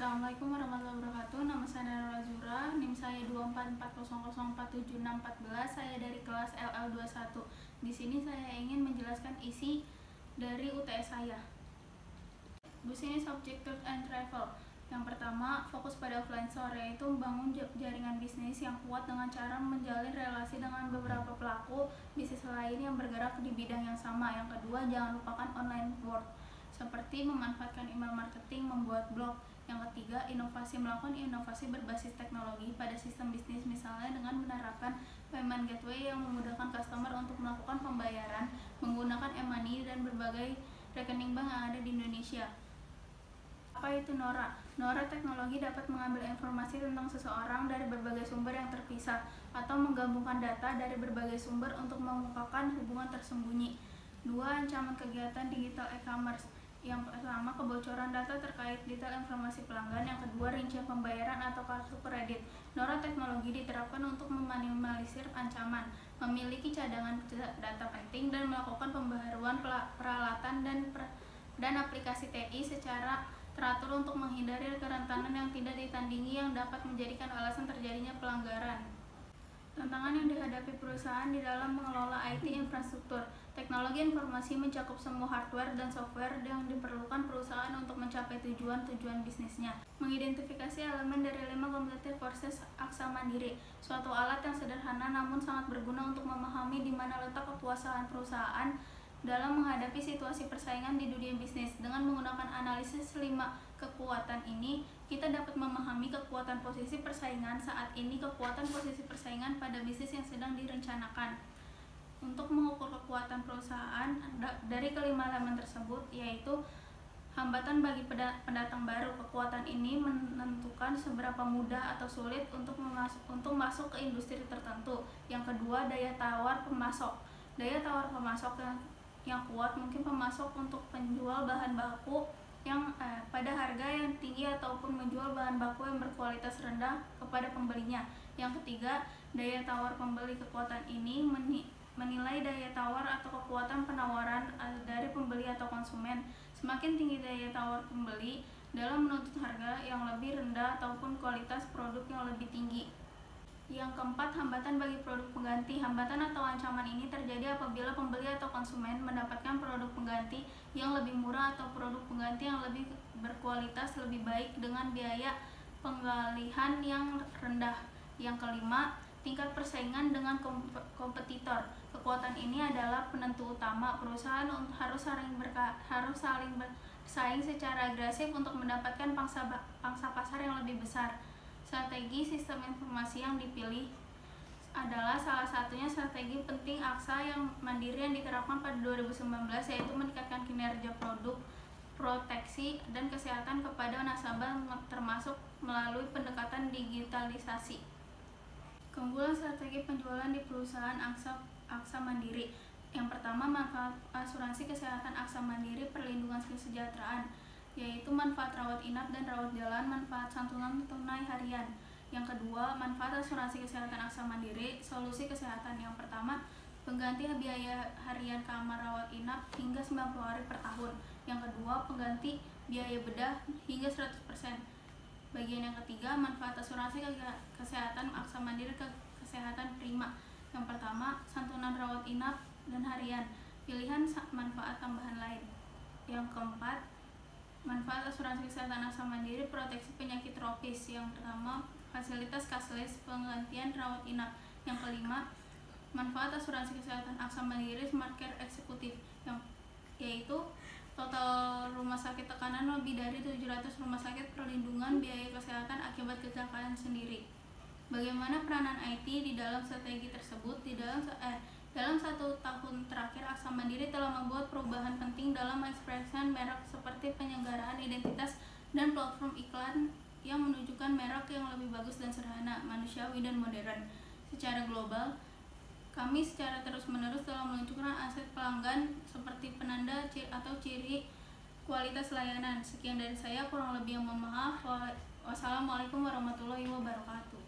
Assalamualaikum warahmatullahi wabarakatuh. Nama saya Nara Zura, NIM saya 2440047614. Saya dari kelas LL21. Di sini saya ingin menjelaskan isi dari UTS saya. Business Objective and Travel. Yang pertama, fokus pada offline store, yaitu membangun jaringan bisnis yang kuat dengan cara menjalin relasi dengan beberapa pelaku bisnis lain yang bergerak di bidang yang sama. Yang kedua, jangan lupakan online work, seperti memanfaatkan email marketing, membuat blog. Yang ketiga, melakukan inovasi berbasis teknologi pada sistem bisnis, misalnya dengan menerapkan payment gateway yang memudahkan customer untuk melakukan pembayaran menggunakan e-money dan berbagai rekening bank yang ada di Indonesia. Apa itu NORA? NORA teknologi dapat mengambil informasi tentang seseorang dari berbagai sumber yang terpisah atau menggabungkan data dari berbagai sumber untuk mengungkapkan hubungan tersembunyi. 2. Ancaman kegiatan digital e-commerce. Yang pertama, kebocoran data terkait detail informasi pelanggan. Yang kedua, rincian pembayaran atau kartu kredit. NORA teknologi diterapkan untuk meminimalisir ancaman, memiliki cadangan data penting, dan melakukan pembaharuan peralatan dan aplikasi TI secara teratur untuk menghindari kerentanan yang tidak ditandingi yang dapat menjadikan alasan terjadinya pelanggaran. Tantangan yang dihadapi perusahaan di dalam mengelola IT infrastruktur. Teknologi informasi mencakup semua hardware dan software yang diperlukan perusahaan untuk mencapai tujuan bisnisnya. Mengidentifikasi elemen dari 5 competitive forces Aksa Mandiri, suatu alat yang sederhana namun sangat berguna untuk memahami di mana letak kekuasaan perusahaan dalam menghadapi situasi persaingan di dunia bisnis. Dengan menggunakan analisis 5 kekuatan ini, kita dapat memahami kekuatan posisi persaingan saat ini, kekuatan posisi persaingan pada bisnis yang sedang direncanakan. Untuk mengukur kekuatan perusahaan dari kelima elemen tersebut, yaitu hambatan bagi pendatang baru. Kekuatan ini menentukan seberapa mudah atau sulit untuk masuk ke industri tertentu. Yang kedua, daya tawar pemasok. Daya tawar pemasok yang kuat mungkin pemasok untuk penjual bahan baku yang pada harga yang tinggi ataupun menjual bahan baku yang berkualitas rendah kepada pembelinya. Yang ketiga, daya tawar pembeli. Kekuatan ini menilai daya tawar atau kekuatan penawaran dari pembeli atau konsumen. Semakin tinggi daya tawar pembeli dalam menuntut harga yang lebih rendah ataupun kualitas produk yang lebih tinggi. Yang keempat, hambatan bagi produk pengganti. Hambatan atau ancaman ini terjadi apabila pembeli atau konsumen mendapatkan produk pengganti yang lebih murah atau produk pengganti yang lebih berkualitas lebih baik dengan biaya penggalian yang rendah. Yang kelima, tingkat persaingan dengan kompetitor. Kekuatan ini adalah penentu utama. Perusahaan harus saling bersaing secara agresif untuk mendapatkan pangsa pasar yang lebih besar. Strategi sistem informasi yang dipilih adalah salah satunya strategi penting Aksa yang Mandiri yang diterapkan pada 2019, yaitu meningkatkan kinerja produk, proteksi, dan kesehatan kepada nasabah termasuk melalui pendekatan digitalisasi. Keunggulan strategi penjualan di perusahaan Aksa Mandiri. Yang pertama, manfaat asuransi kesehatan Aksa Mandiri, perlindungan kesejahteraan, yaitu manfaat rawat inap dan rawat jalan, manfaat santunan tunai harian. Yang kedua, manfaat asuransi kesehatan Aksa Mandiri, solusi kesehatan. Yang pertama, pengganti biaya harian kamar rawat inap hingga 90 hari per tahun. Yang kedua, pengganti biaya bedah hingga 100%. Bagian yang ketiga, manfaat asuransi kesehatan Aksa Mandiri kesehatan prima. Yang pertama, santunan rawat inap dan harian, pilihan manfaat tambahan lain. Yang keempat, manfaat asuransi kesehatan Aksa Mandiri, proteksi penyakit tropis. Yang pertama, fasilitas cashless, penggantian rawat inap. Yang kelima, manfaat asuransi kesehatan Aksa Mandiri, smart care eksekutif, yaitu total rumah sakit tekanan lebih dari 700 rumah sakit, perlindungan biaya kesehatan akibat kecelakaan sendiri. Bagaimana peranan IT di dalam strategi tersebut? Dalam 1 tahun terakhir, Aksa Mandiri telah membuat perubahan penting dalam ekspresi merek seperti penyelenggaraan identitas dan platform iklan yang menunjukkan merek yang lebih bagus dan sederhana, manusiawi, dan modern. Secara global, kami secara terus-menerus telah menunjukkan aset pelanggan seperti penanda atau ciri kualitas layanan. Sekian dari saya, kurang lebih yang mohon maaf. Wassalamualaikum warahmatullahi wabarakatuh.